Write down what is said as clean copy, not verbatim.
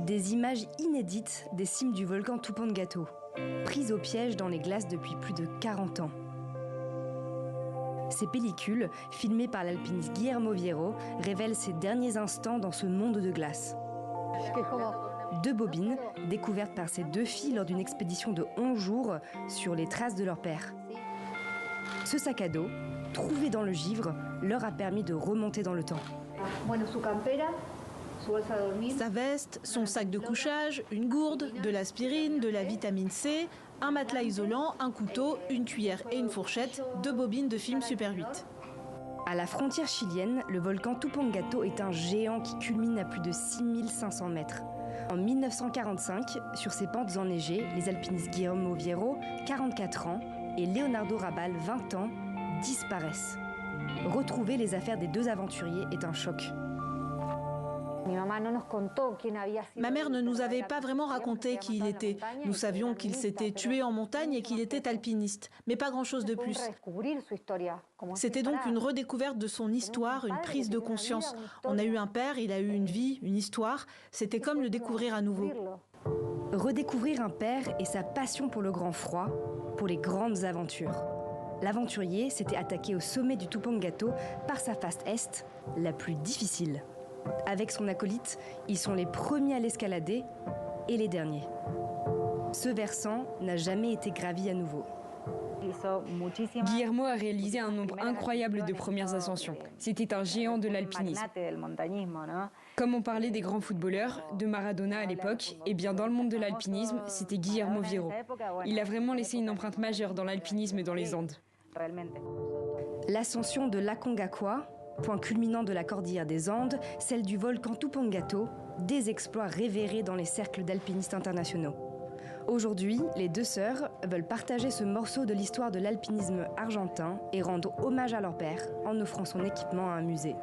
Des images inédites des cimes du volcan Tupungato, prises au piège dans les glaces depuis plus de 40 ans. Ces pellicules, filmées par l'alpiniste Guillermo Viero, révèlent ses derniers instants dans ce monde de glace. 2 bobines, découvertes par ces 2 filles lors d'une expédition de 11 jours sur les traces de leur père. Ce sac à dos, trouvé dans le givre, leur a permis de remonter dans le temps. Sa veste, son sac de couchage, une gourde, de l'aspirine, de la vitamine C, un matelas isolant, un couteau, une cuillère et une fourchette, 2 bobines de film Super 8. À la frontière chilienne, le volcan Tupungato est un géant qui culmine à plus de 6500 mètres. En 1945, sur ses pentes enneigées, les alpinistes Guillermo Viero, 44 ans, et Leonardo Rabal, 20 ans, disparaissent. Retrouver les affaires des 2 aventuriers est un choc. Ma mère ne nous avait pas vraiment raconté qui il était. Nous savions qu'il s'était tué en montagne et qu'il était alpiniste, mais pas grand-chose de plus. C'était donc une redécouverte de son histoire, une prise de conscience. On a eu un père, il a eu une vie, une histoire. C'était comme le découvrir à nouveau. Redécouvrir un père et sa passion pour le grand froid, pour les grandes aventures. L'aventurier s'était attaqué au sommet du Tupungato par sa face est, la plus difficile. Avec son acolyte, ils sont les premiers à l'escalader et les derniers. Ce versant n'a jamais été gravi à nouveau. Guillermo a réalisé un nombre incroyable de premières ascensions. C'était un géant de l'alpinisme. Comme on parlait des grands footballeurs, de Maradona à l'époque, et bien dans le monde de l'alpinisme, c'était Guillermo Viero. Il a vraiment laissé une empreinte majeure dans l'alpinisme et dans les Andes. L'ascension de l'Aconcagua, point culminant de la cordillère des Andes, celle du volcan Tupungato, des exploits révérés dans les cercles d'alpinistes internationaux. Aujourd'hui, les 2 sœurs veulent partager ce morceau de l'histoire de l'alpinisme argentin et rendre hommage à leur père en offrant son équipement à un musée.